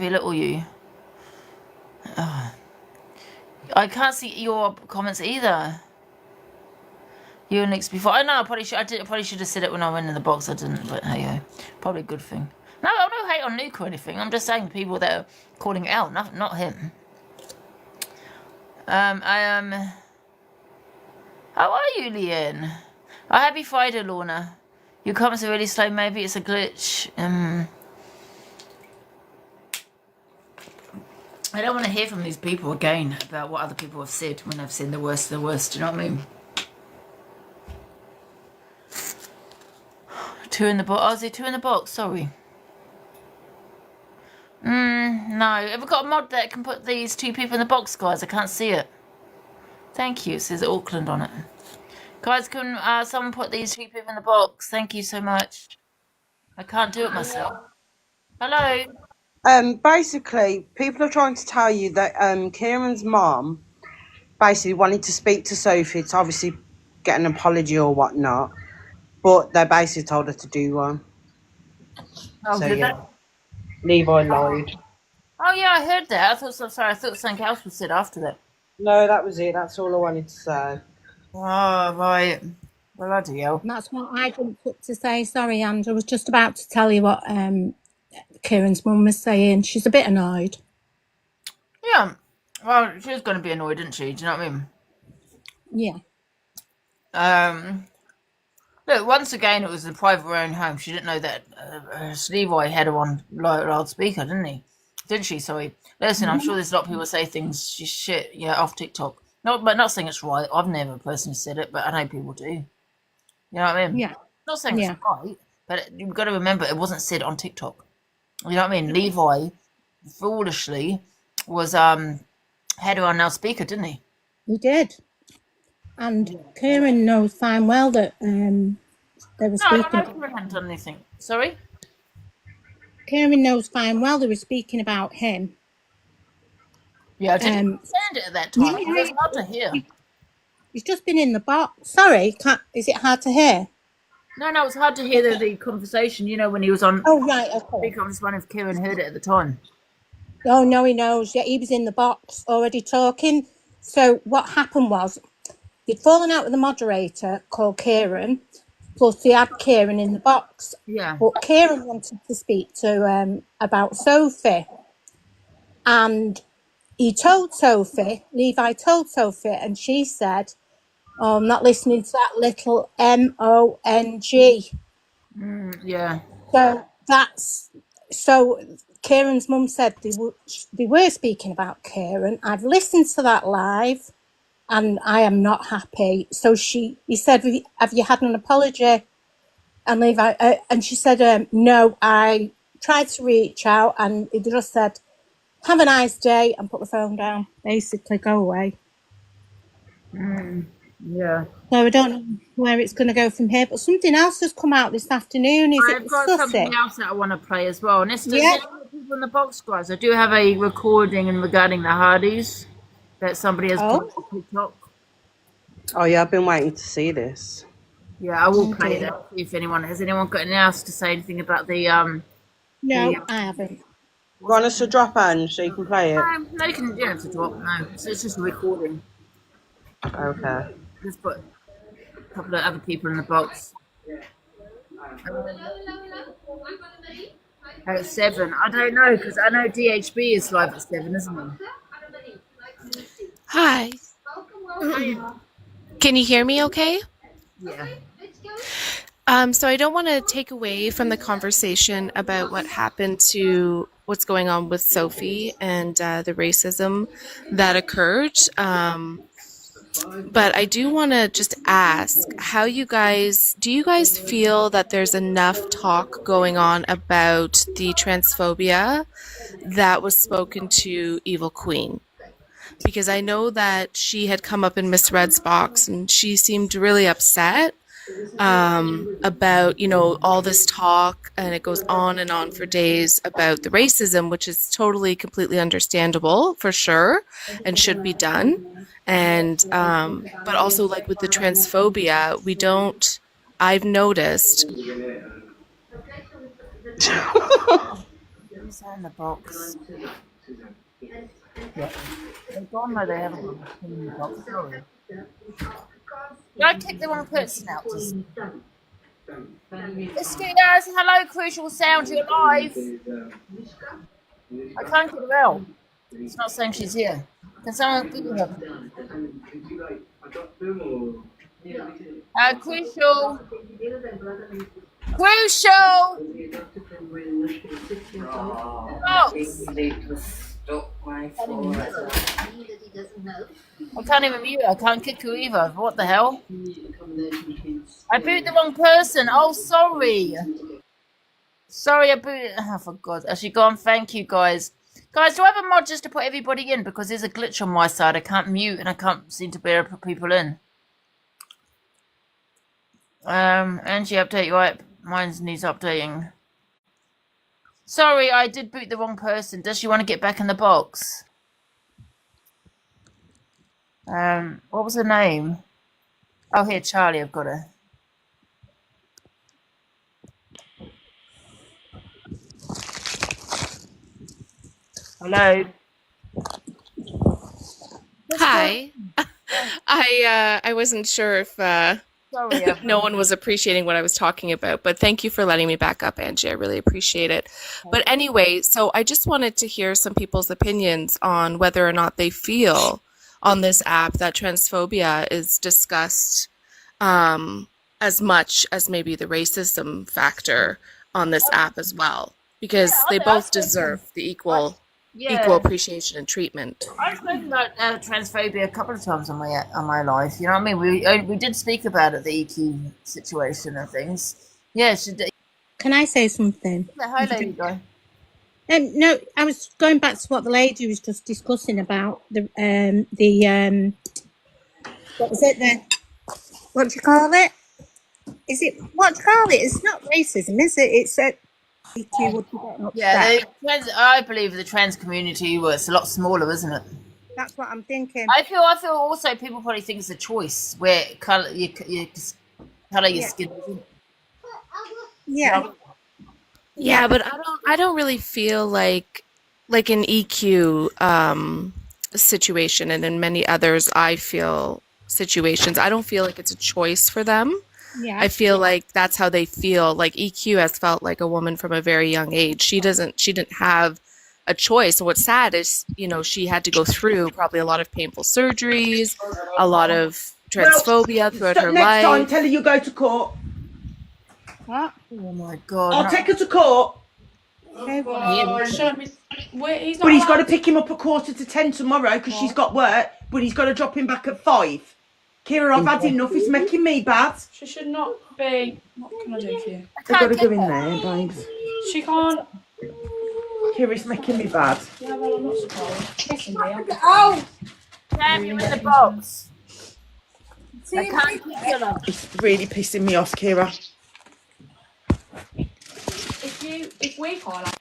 Sophie, little you. I can't see your comments either. You and Nick's before. I know. I probably should have said it when I went in the box. I didn't, but hey, probably a good thing. No, I don't hate on Nuke or anything. I'm just saying the people that are calling it out, not him. How are you, Leanne? Oh, happy Friday, Lorna. Your comments are really slow. Maybe it's a glitch. I don't want to hear from these people again about what other people have said when they've seen the worst of the worst. Do you know what I mean? 2 in the box. Oh, is it 2 in the box? Sorry. No. Have we got a mod that can put these 2 people in the box, guys? I can't see it. Thank you. It says Auckland on it. Guys, can someone put these 2 people in the box? Thank you so much. I can't do it myself. Hello. Basically, people are trying to tell you that Kieran's mom basically wanted to speak to Sophie to obviously get an apology or whatnot, but they basically told her to do one. Oh, So did yeah, Levi lied. Oh yeah, I heard that. I thought something else was said after that. No, that was it. That's all I wanted to say. Oh, right. Bloody hell. That's what I jumped up to say. Sorry, Andrew. I was just about to tell you what Kieran's mum was saying. She's a bit annoyed. Yeah. Well, she was going to be annoyed, isn't she? Do you know what I mean? Yeah. Look, once again, it was a private owned home. She didn't know that Levi had her on loudspeaker, didn't he? Didn't she? Sorry. Listen, I'm sure there's a lot of people that say things shit, off TikTok. Not saying it's right. I've never personally said it, but I know people do. You know what I mean? Yeah. Not saying it's right, but you've got to remember it wasn't said on TikTok. You know what I mean? Levi foolishly was had her on loudspeaker, didn't he? He did. And Kieran knows fine well that they were speaking. No, Kieran hadn't done anything. Sorry? Kieran knows fine well they were speaking about him. Yeah, I didn't understand it at that time. It was hard to hear. He's just been in the box. Sorry, is it hard to hear? No, it was hard to hear the conversation, when he was on... Oh, right, okay. I was wondering if Kieran heard it at the time. Oh, no, he knows. Yeah, he was in the box already talking. So what happened was, he'd fallen out with the moderator called Kieran, plus he had Kieran in the box. Yeah. But Kieran wanted to speak to about Sophie. And he told Sophie, Levi told Sophie, and she said, "Oh, I'm not listening to that little M-O-N-G." Yeah. So Kieran's mum said they were speaking about Kieran. I've listened to that live, and I am not happy. So he said, "Have you had an apology?" And Levi, and she said, "No, I tried to reach out," and he just said, "Have a nice day," and put the phone down. Basically, go away. Yeah. So I don't know where it's going to go from here, but something else has come out this afternoon. I've got something else that I want to play as well. And people in the box, guys. I do have a recording regarding the Hardys that somebody has put on TikTok. Oh yeah, I've been waiting to see this. Yeah, I will play that. If anyone has got anything else to say anything about the No, I haven't. Want us to drop on so you can play it? No, you can have to drop. No, it's just a recording. Okay. Just put a couple of other people in the box. At 7, I don't know, because I know DHB is live at 7, isn't he? Hi. Can you hear me okay? Yeah. So I don't want to take away from the conversation about what happened to what's going on with Sophie and the racism that occurred. But I do want to just ask do you guys feel that there's enough talk going on about the transphobia that was spoken to Evil Queen? Because I know that she had come up in Miss Red's box and she seemed really upset about, all this talk, and it goes on and on for days about the racism, which is totally, completely understandable for sure and should be done. And, but also like with the transphobia, I've noticed. Who's that in the box? They're gone. No, they haven't got in the box. Sorry. Did I kick the wrong person out? Mosquitoes, hello, Crucial Sound, you're live. I can't get her out. It's not saying she's here. Can someone give her? Crucial. Crucial! Box! I can't even mute her. I can't kick her either. What the hell? I booted the wrong person. Oh, sorry. Sorry, I booted. Oh, for God. Has she gone? Thank you, guys. Guys, do I have a mod just to put everybody in? Because there's a glitch on my side. I can't mute and I can't seem to be able to put people in. Angie, update your app. Mine needs updating. Sorry, I did boot the wrong person. Does she want to get back in the box? What was her name? Oh, here, Charlie, I've got her. Hello. Hi. I wasn't sure if Sorry, no one was appreciating what I was talking about, but thank you for letting me back up, Angie. I really appreciate it. But anyway, so I just wanted to hear some people's opinions on whether or not they feel on this app that transphobia is discussed as much as maybe the racism factor on this app as well, because they both deserve the equal appreciation and treatment. I've spoken about transphobia a couple of times on my life. You know what I mean? We did speak about it, the EQ situation and things. Yeah. Can I say something? Hi, lady guy. No, I was going back to what the lady was just discussing about the what was it then? What do you call it? Is it what do you call it? It's not racism, is it? It's a I believe the trans community was a lot smaller, isn't it? That's what I'm thinking. I feel also people probably think it's a choice where color your skin. Yeah. Yeah, but I don't really feel like an EQ situation, and in many others I feel situations, I don't feel like it's a choice for them. Yeah. I feel like that's how they feel. Like EQ has felt like a woman from a very young age. She didn't have a choice. And what's sad is, she had to go through probably a lot of painful surgeries, a lot of transphobia throughout her life. Next time, tell her you go to court. What? Oh my God! I'll take her to court. Okay, But he's got to pick him up at 9:45 tomorrow because she's got work. But he's got to drop him back at 5. Kira, I've had enough. It's making me bad. She should not be. What can I do for you? They've got to go in there, babes. She can't. Kira, it's making me bad. Yeah, well, I'm not surprised. Kissing me. Oh! Damn you in the box. I can't kill her. It's really pissing me off, Kira. If we can't.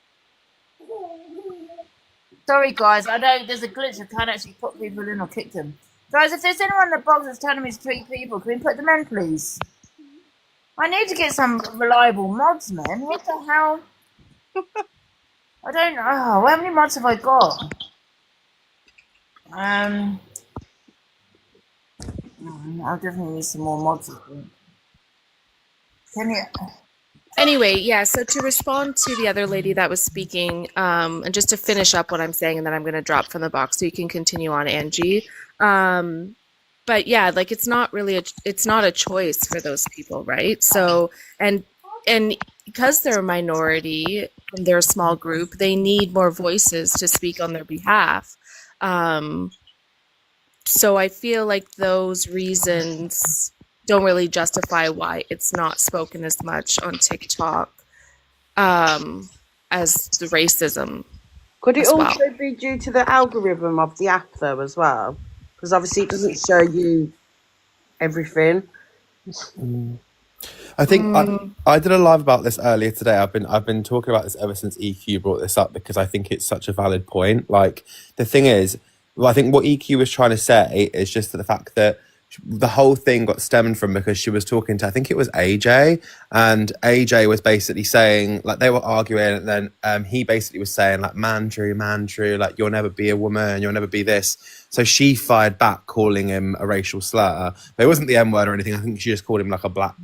Sorry, guys. I know there's a glitch. I can't actually put people in or kick them. Guys, if there's anyone in the box that's telling me to treat people, can we put them in, please? I need to get some reliable mods, man. What the hell? I don't know. How many mods have I got? I'll definitely need some more mods, I think. Can you... Anyway, yeah, so to respond to the other lady that was speaking, and just to finish up what I'm saying, and then I'm going to drop from the box so you can continue on, Angie. But yeah, like it's not a choice for those people, right? So, and because they're a minority and they're a small group, they need more voices to speak on their behalf. So I feel like those reasons don't really justify why it's not spoken as much on TikTok as the racism. Could it also be due to the algorithm of the app, though, as well? Because obviously it doesn't show you everything. I think I did a live about this earlier today. I've been talking about this ever since EQ brought this up because I think it's such a valid point. Like the thing is, I think what EQ was trying to say is just the fact that the whole thing got stemmed from because she was talking to, I think it was AJ, and AJ was basically saying, like, they were arguing, and then he basically was saying, like, Mandrew, like, you'll never be a woman, you'll never be this. So she fired back, calling him a racial slur. But it wasn't the N word or anything. I think she just called him like a black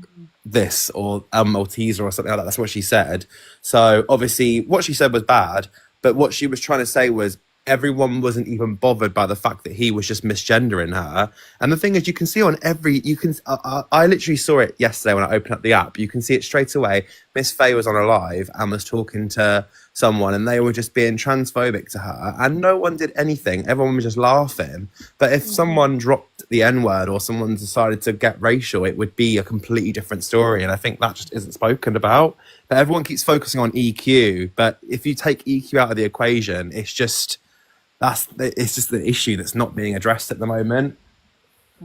this or Malteser or something like that. That's what she said. So obviously what she said was bad, but what she was trying to say was everyone wasn't even bothered by the fact that he was just misgendering her. And the thing is, you can see on every, I literally saw it yesterday when I opened up the app. You can see it straight away. Miss Faye was on a live and was talking to someone, and they were just being transphobic to her, and no one did anything. Everyone was just laughing. But if someone dropped the N-word or someone decided to get racial, it would be a completely different story. And I think that just isn't spoken about. But everyone keeps focusing on EQ. But if you take EQ out of the equation, it's just the issue that's not being addressed at the moment.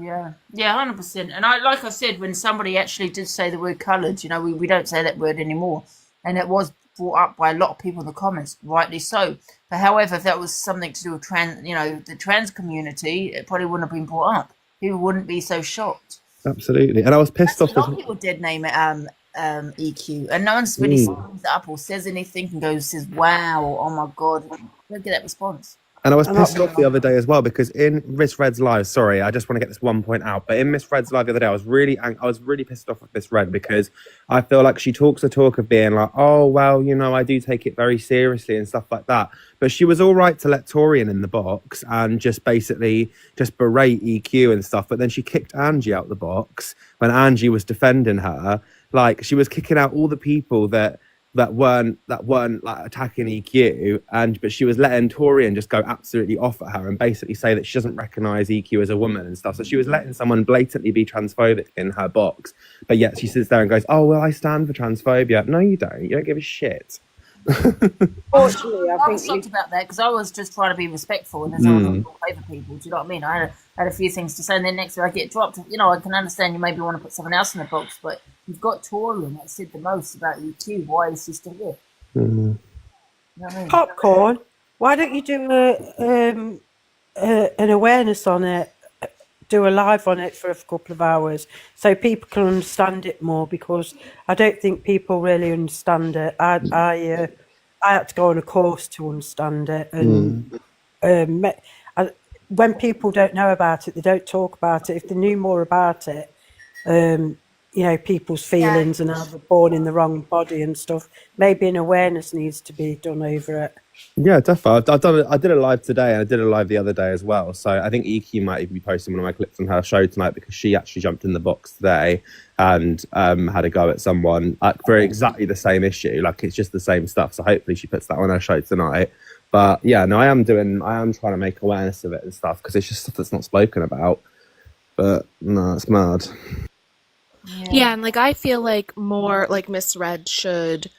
Yeah, 100%. And like I said, when somebody actually did say the word coloured, you know, we don't say that word anymore, and it was brought up by a lot of people in the comments, rightly so. But however, if that was something to do with the trans community, it probably wouldn't have been brought up. People wouldn't be so shocked. Absolutely, and I was pissed off. A lot of people did name it EQ, and no one's really sums it up or says anything and says, "Wow, oh my god," don't get that response. And I was pissed off the other day as well because in Miss Red's live, sorry, I just want to get this one point out, but in Miss Red's live the other day, I was really pissed off with Miss Red because I feel like she talks a talk of being like, oh, well, you know, I do take it very seriously and stuff like that. But she was all right to let Torian in the box and just basically just berate EQ and stuff. But then she kicked Angie out the box when Angie was defending her. Like, she was kicking out all the people that weren't like attacking EQ, but she was letting Torian just go absolutely off at her and basically say that she doesn't recognise EQ as a woman and stuff. So she was letting someone blatantly be transphobic in her box, but yet she sits there and goes, "Oh well, I stand for transphobia." No, you don't. You don't give a shit. Fortunately, I was shocked about that because I was just trying to be respectful and there's no one over people. Do you know what I mean? I had a few things to say, and then next year I get dropped. You know, I can understand you maybe want to put someone else in the box, but you've got Torian that said the most about EQ. Why is she still there? You know what I mean? Popcorn. Why don't you do an awareness on it? Do a live on it for a couple of hours so people can understand it more, because I don't think people really understand it. I had to go on a course to understand it, and when people don't know about it, they don't talk about it. If they knew more about it, you know, people's feelings and how they're born in the wrong body and stuff, maybe an awareness needs to be done over it. Yeah, definitely. I did a live today, and I did a live the other day as well. So I think EQ might even be posting one of my clips on her show tonight because she actually jumped in the box today and had a go at someone for exactly the same issue. Like, it's just the same stuff. So hopefully she puts that on her show tonight. But yeah, no, I am trying to make awareness of it and stuff because it's just stuff that's not spoken about. But no, it's mad. Yeah, and like I feel like more like Miss Red should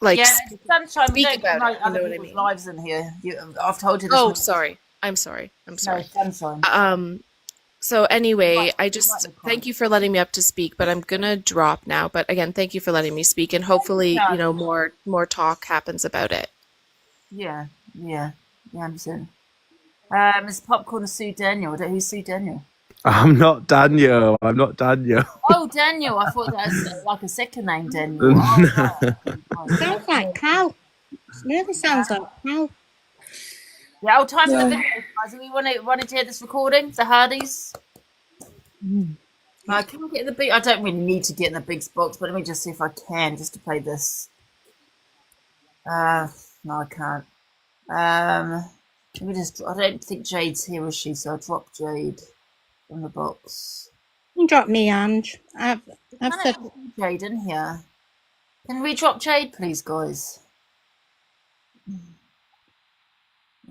Sunshine, we speak don't about promote it, you other know what I people's mean? lives in here. I've told you this. Oh, sorry. I'm sorry. No, Sunshine. So anyway, I Right, just right, thank you for letting me up to speak, but I'm gonna drop now. But again, thank you for letting me speak, and hopefully, you know, more talk happens about it. Yeah, 100%. It's Popcorn and Sue Daniel. Who's Sue Daniel? I'm not Daniel. Oh, Daniel. I thought that was like a second name, Daniel. Oh, right. Sounds like cow. It really sounds like cow. Yeah, time for the video, guys. We wanted to hear this recording, the Hardys. Can I get in the big? I don't really need to get in the big box, but let me just see if I can, just to play this. No, I can't. Let me just. I don't think Jade's here, is she? So I'll drop Jade from the box. You can drop me, Ange. I've said Jade in here. Can we drop Jade, please, guys?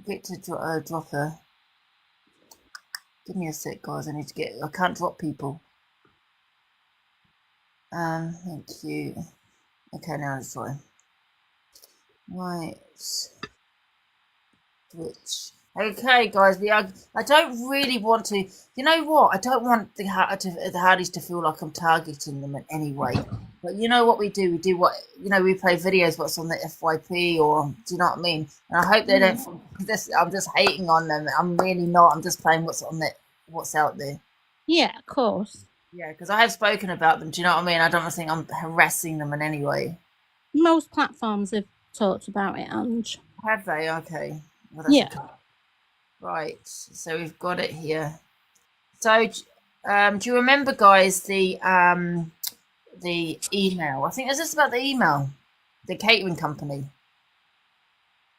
Get to drop her. Give me a sec, guys. I can't drop people. Thank you. Okay, now let's try. Right. Switch. Okay, guys. I don't really want to. You know what? I don't want the Hardys to feel like I'm targeting them in any way. But you know what we do? We do what, you know, we play videos what's on the FYP, or do you know what I mean? And I hope they don't think this. I'm just hating on them. I'm really not. I'm just playing what's out there. Yeah, of course. Yeah, because I have spoken about them. Do you know what I mean? I don't think I'm harassing them in any way. Most platforms have talked about it, Ange. Have they? Okay. Well, that's Yeah. okay. Right. So we've got it here. So, do you remember, guys, the email? I think this is about the email, the catering company.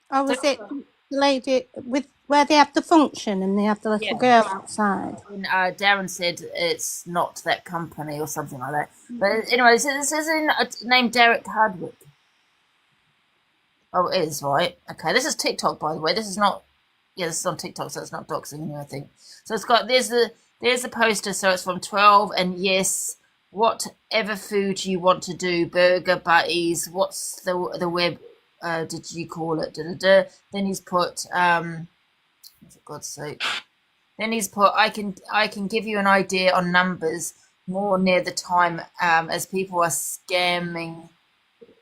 Or was it the lady with where they have the function and they have the little Yeah. girl outside? And, Darren said it's not that company or something like that. But anyway, it says named Derek Hardwick. Oh, it is, right? Okay, this is TikTok, by the way. This is not. Yeah, this is on TikTok, so it's not doxing I think. So it's got there's the poster. So it's from 12, and yes, whatever food you want to do, burger, butties. What's the web? Did you call it? Then he's put for God's sake. Then he's put I can give you an idea on numbers more near the time as people are scanning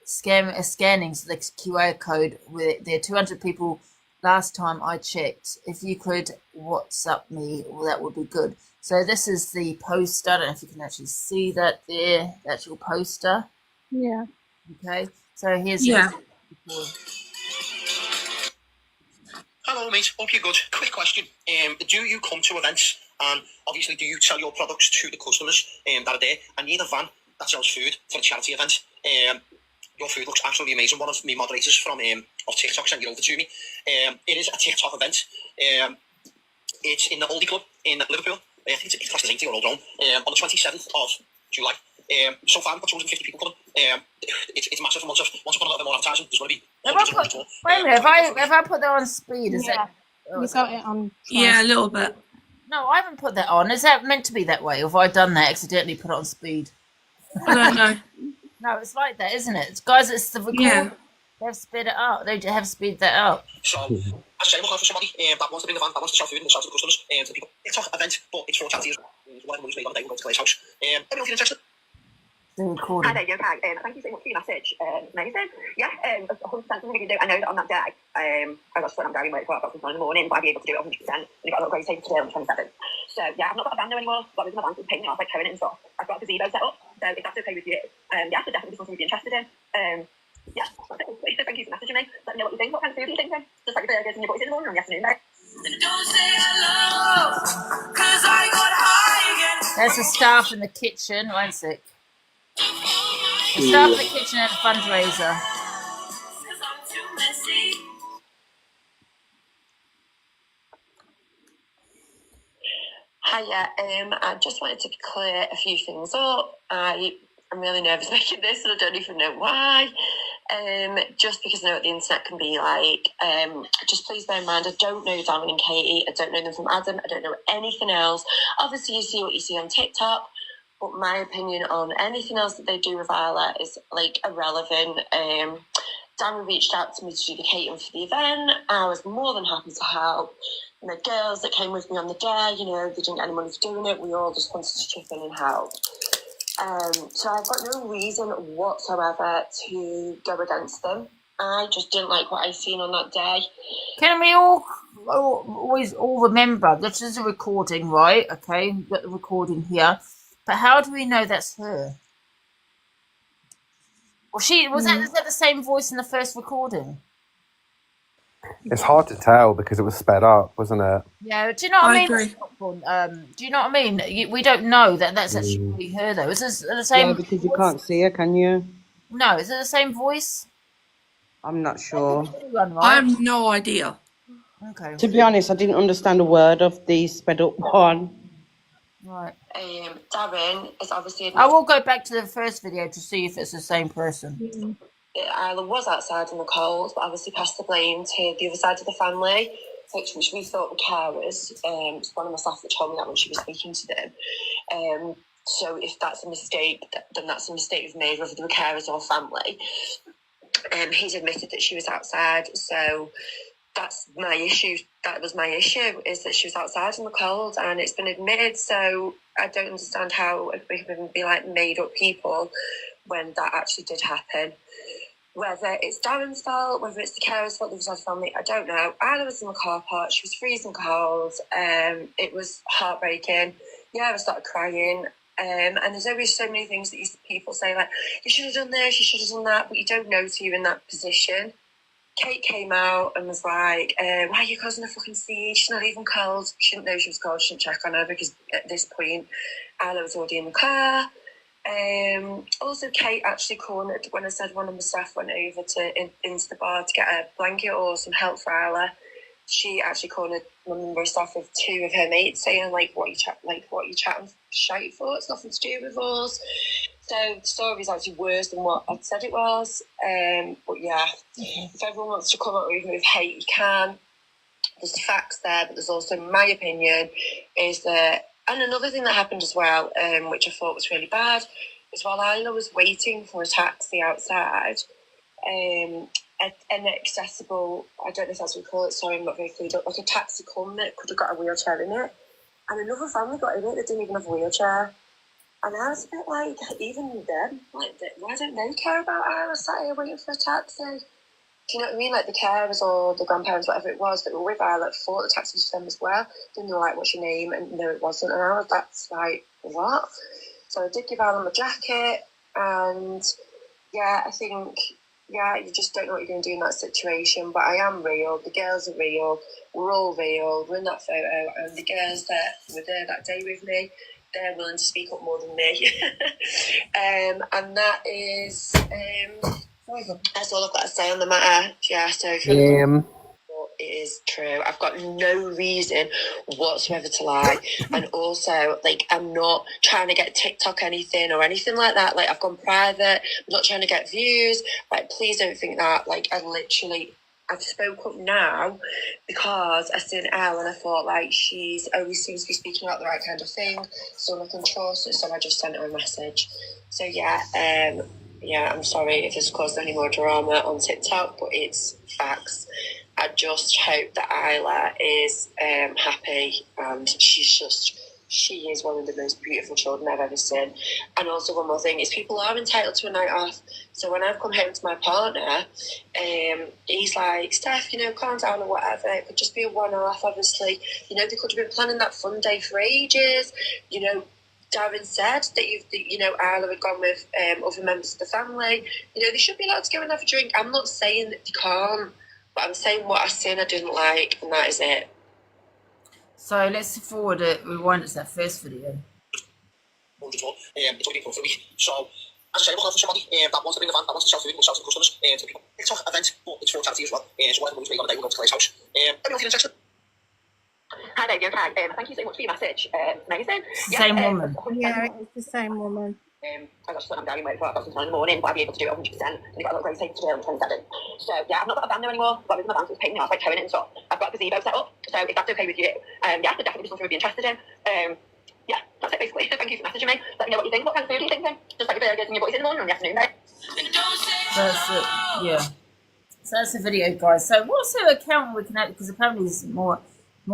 so the QR code. There are 200 people last time I checked. If you could WhatsApp me, well, that would be good. So this is the poster. I don't know if you can actually see that there, the actual poster. Yeah. Okay, so here's Hello, mate. Hope you're good. Quick question. Do you come to events and obviously do you sell your products to the customers that are there? I need a van that sells food for a charity event. Your food looks absolutely amazing. One of my moderators from of TikTok sent it over to me. It is a TikTok event. It's in the Oldie Club in Liverpool. I think it's classed as 80 or old on the 27th of July. So far, we've got 250 people coming. It's massive. Once I've put a little bit more advertising, there's going to be. Wait a minute, if I put that on speed, is Yeah. that? You got it on. Yeah, a little bit. No, I haven't put that on. Is that meant to be that way? Or have I done that accidentally? Put it on speed? I don't know. No, it's like that, isn't it? It's, guys, it's the record. Yeah. They've sped it up. They have speed that up. So, as I say, I'm looking for somebody that wants to bring a van, that wants to sell food and sell to the customers, to the people. It's an event, but it's for charity. Whatever money's made on the day, we'll go to Clay's house. Anyone feel interested? The recording. Hi there, you okay? Thank you so much for your message. Amazing. Yeah, 100% something we can do. I know that on that day, I got split on Gary work for about 7 in the morning, but I'd be able to do it 100%. And I got a little grace table today on the 27th. So yeah, I've not got a van there anymore. Got rid of my van, it's paying me off like covenant and stuff. I've got a gazebo set up, so if that's okay with you, yeah, so definitely something you'd be interested in. Yeah, that's it. Thank you for messaging me. Let me know what you think. What kind of food are you thinking? Just like burgers and your butties in the morning or in the afternoon, mate? There's the staff in the kitchen. One sec. The staff in the kitchen at a fundraiser. Hiya, I just wanted to clear a few things up. I'm really nervous making this and I don't even know why. Just because I know what the internet can be like. Just please bear in mind, I don't know Darren and Katie. I don't know them from Adam. I don't know anything else. Obviously, you see what you see on TikTok. But my opinion on anything else that they do with Isla is like irrelevant. Darren reached out to me to do the catering for the event. I was more than happy to help. And the girls that came with me on the day, you know, they didn't get any money for doing it. We all just wanted to chip in and help. So I've got no reason whatsoever to go against them. I just didn't like what I seen on that day. Can we always remember this is a recording, right? Okay, we've got the recording here. But how do we know that's her? Well, is that the same voice in the first recording? It's hard to tell because it was sped up, wasn't it? Yeah, do you know what I mean? agree. Do you know what I mean? We don't know that's actually her, though. Is this the same? Yeah, because you voice? can't see her, can you? No, is it the same voice? I'm not sure. Everyone, I right? have no idea. Okay, To be honest, I didn't understand a word of the sped up one. right. Darren is obviously... I will go back to the first video to see if it's the same person. Isla was outside in the cold, but obviously passed the blame to the other side of the family, which we thought were carers. It's one of my staff that told me that when she was speaking to them. So if that's a mistake, then that's a mistake we've made, whether they were carers or family. He's admitted that she was outside, so that's my issue. That was my issue, is that she was outside in the cold, and it's been admitted. So I don't understand how we can be like made up people when that actually did happen. Whether it's Darren's fault, whether it's the carers' fault, the other side of the family, I don't know. Isla was in the car park. She was freezing cold. It was heartbreaking. I started crying. And there's always so many things that people say, like, you should have done this, you should have done that, but you don't know till you're in that position. Kate came out and was like, why are you causing a fucking siege? She's not even cold. She didn't know she was cold. She didn't check on her because at this point, Isla was already in the car. Also, Kate actually cornered when I said one of the staff went over into the bar to get a blanket or some help for Isla. She actually cornered one member of staff with two of her mates, saying like, "What you chatting shite for? It's nothing to do with us." So the story is actually worse than what I'd said it was. But yeah, if everyone wants to come up with hate, you can. There's the facts there, but there's also my opinion is that. And another thing that happened as well, which I thought was really bad, is while Isla was waiting for a taxi outside, an accessible, I don't know if that's what we call it, sorry, I'm not very clued up, like a taxi come that could have got a wheelchair in it. And another family got in it that didn't even have a wheelchair. And I was a bit like, even them, like, why don't they care about Isla sat here waiting for a taxi? Do you know what I mean? Like the carers or the grandparents, whatever it was, that were with Isla, thought the taxi was for them as well. Didn't know, like, what's your name? And no, it wasn't. And that's like, what? So I did give Isla my jacket. And yeah, I think, yeah, you just don't know what you're going to do in that situation. But I am real. The girls are real. We're all real. We're in that photo. And the girls that were there that day with me, they're willing to speak up more than me. And that is... that's all I've got to say on the matter. Yeah, so it is true. I've got no reason whatsoever to lie. And also, like, I'm not trying to get TikTok anything or anything like that. Like, I've gone private. I'm not trying to get views. Like, please don't think that. Like, I've spoke up now because I seen Elle and I thought, like, she's always seems to be speaking about the right kind of thing, so I can trust her, so I just sent her a message. So yeah, I'm sorry if this caused any more drama on TikTok, but it's facts. I just hope that Isla is happy, and she is one of the most beautiful children I've ever seen. And also one more thing is people are entitled to a night off. So when I've come home to my partner, he's like, Steph, calm down or whatever. It could just be a one-off, obviously. They could have been planning that fun day for ages. Darren said that Isla had gone with other members of the family. They should be allowed to go and have a drink. I'm not saying that they can't, but I'm saying what I seen I didn't like, and that is it. So let's rewind it to that first video. It's only been for a week. So, as I say, looking for somebody that wants to bring the van, that wants to sell food, will sell to the customers, to people. It's an event, but it's for charity as well. So whatever moves me on a day, we'll go to Clay's house. Anyone feeling interested? Hi, baby, okay. Thank you so much for your message. Amazing. Same woman. Yeah, it's the same woman. I got to put down work for about 10 in the morning, but I'll be able to do it 100%. And I've got a little grey tape to do on 27. So, yeah, I've not got a van there anymore. Got rid of my van, so it's painting me off, like towing it and stuff. I've got a gazebo set up, so if that's okay with you, yeah, there's definitely something we'd be interested in. Yeah, that's it basically. Thank you for messaging me. Let me know what you think. What kind of food are you thinking? Just like your burgers and your butties in the morning or in the afternoon, right? That's it, yeah. So that's the video, guys. So what's her account we can add? Because apparently there's more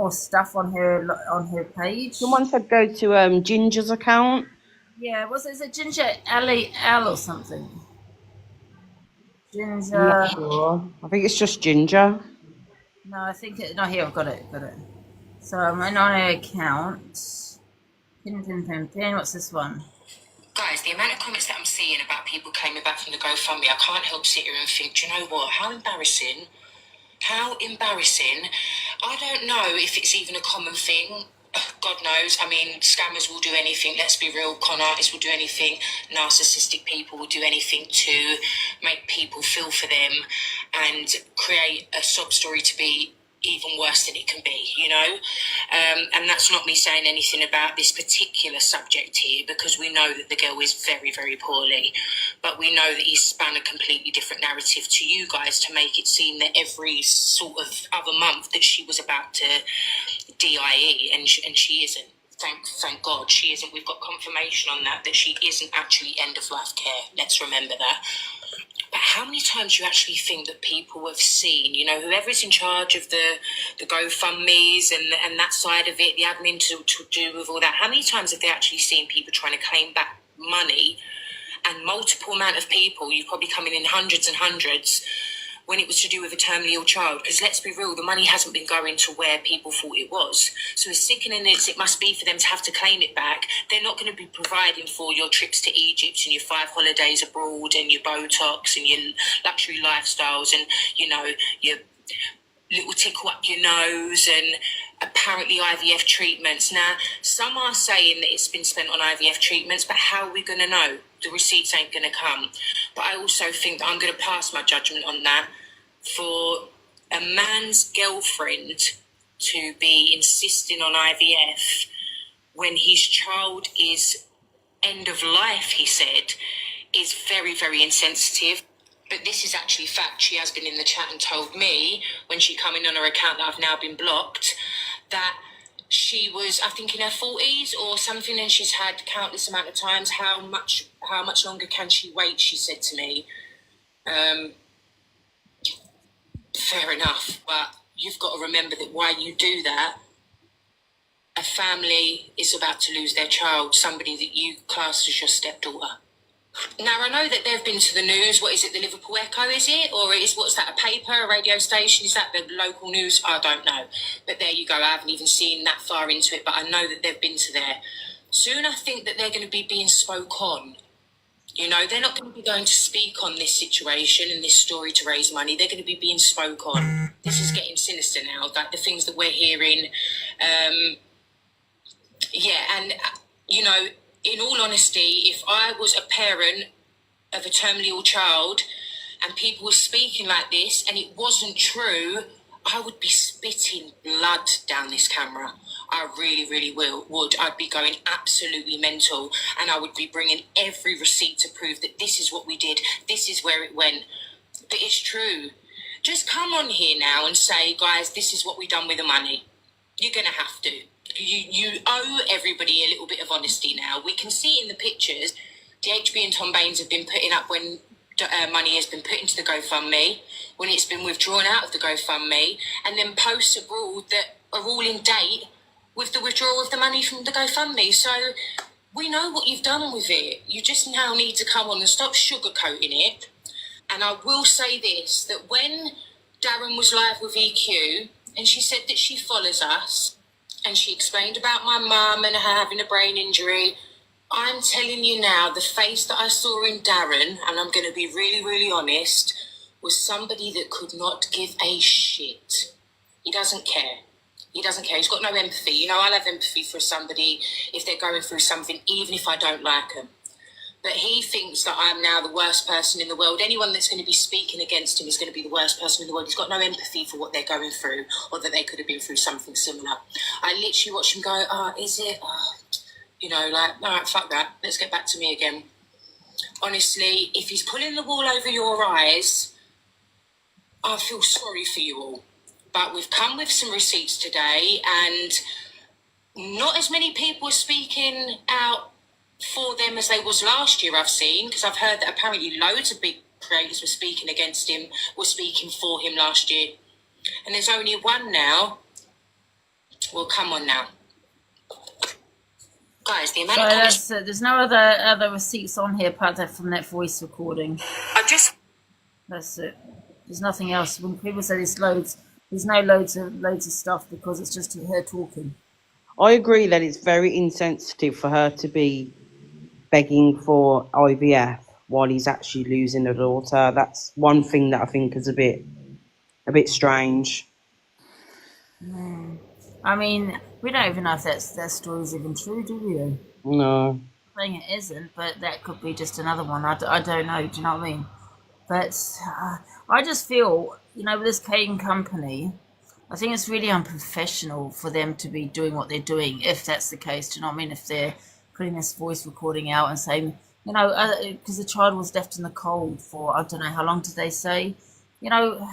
stuff on her page. Someone said go to Ginger's account. Yeah, is it Ginger L or something? Ginger. I'm not sure. I think it's just Ginger. No, I think it. No, here I've got it. So I'm on her account. Pin. What's this one? Guys, the amount of comments that I'm seeing about people claiming back from the GoFundMe, I can't help sit here and think, do you know what? How embarrassing. How embarrassing. I don't know if it's even a common thing. God knows. I mean, scammers will do anything. Let's be real. Con artists will do anything. Narcissistic people will do anything to make people feel for them and create a sob story to be even worse than it can be, and that's not me saying anything about this particular subject here, because we know that the girl is very, very poorly, but we know that he's spun a completely different narrative to you guys to make it seem that every sort of other month that she was about to DIE, and she isn't. Thank God she isn't. We've got confirmation on that she isn't actually end of life care. Let's remember that. But how many times do you actually think that people have seen, whoever's in charge of the GoFundMes and that side of it, the admin to do with all that, how many times have they actually seen people trying to claim back money, and multiple amount of people, you've probably come in hundreds and hundreds, when it was to do with a terminally ill child. Because let's be real, the money hasn't been going to where people thought it was. So as sickening as it must be for them to have to claim it back, they're not going to be providing for your trips to Egypt and your 5 holidays abroad and your Botox and your luxury lifestyles and, you know, your little tickle up your nose and apparently IVF treatments. Now, some are saying that it's been spent on IVF treatments, but how are we going to know? The receipts ain't going to come. But I also think that I'm going to pass my judgment on that. For a man's girlfriend to be insisting on IVF when his child is end of life, he said, is very, very insensitive. But this is actually fact. She has been in the chat and told me when she come in on her account that I've now been blocked, that she was, I think, in her 40s or something, and she's had countless amount of times. How much longer can she wait? She said to me. Fair enough, but you've got to remember that while you do that, a family is about to lose their child, somebody that you class as your stepdaughter. Now, I know that they've been to the news. What is it, the Liverpool Echo, is it? Or what's that, a paper, a radio station? Is that the local news? I don't know. But there you go. I haven't even seen that far into it, but I know that they've been to there. Soon I think that they're going to be being spoke on. You know, they're not going to be going to speak on this situation and this story to raise money. They're going to be being spoke on. This is getting sinister now, like the things that we're hearing. You know, in all honesty, if I was a parent of a terminally ill child and people were speaking like this and it wasn't true, I would be spitting blood down this camera. I really, really would. I'd be going absolutely mental, and I would be bringing every receipt to prove that this is what we did, this is where it went. But it's true. Just come on here now and say, guys, this is what we done with the money. You're going to have to. You owe everybody a little bit of honesty now. We can see in the pictures, DHB and Tom Baines have been putting up when money has been put into the GoFundMe, when it's been withdrawn out of the GoFundMe, and then posts abroad that are all in date with the withdrawal of the money from the GoFundMe. So we know what you've done with it. You just now need to come on and stop sugarcoating it. And I will say this, that when Darren was live with EQ and she said that she follows us and she explained about my mum and her having a brain injury, I'm telling you now, the face that I saw in Darren, and I'm going to be really, really honest, was somebody that could not give a shit. He doesn't care. He doesn't care. He's got no empathy. You know, I'll have empathy for somebody if they're going through something, even if I don't like them. But he thinks that I'm now the worst person in the world. Anyone that's going to be speaking against him is going to be the worst person in the world. He's got no empathy for what they're going through or that they could have been through something similar. I literally watch him go, is it? You know, like, all right, fuck that. Let's get back to me again. Honestly, if he's pulling the wool over your eyes, I feel sorry for you all. But we've come with some receipts today, and not as many people are speaking out for them as they was last year, I've seen, because I've heard that apparently loads of big creators were speaking against him, were speaking for him last year. And there's only one now. Well, come on now. Guys, the amount of comments... there's no other receipts on here apart from that voice recording. That's it. There's nothing else. When people say there's loads, there's no loads of stuff because it's just her talking. I agree that it's very insensitive for her to be begging for IVF while he's actually losing a daughter. That's one thing that I think is a bit strange. I mean, we don't even know if that story is even true, do we? No. I'm saying it isn't, but that could be just another one. I don't know, do you know what I mean? But I just feel, you know, with this Caden company, I think it's really unprofessional for them to be doing what they're doing, if that's the case. Do you know what I mean? If they're putting this voice recording out and saying, you know, because the child was left in the cold for, I don't know, how long did they say? You know,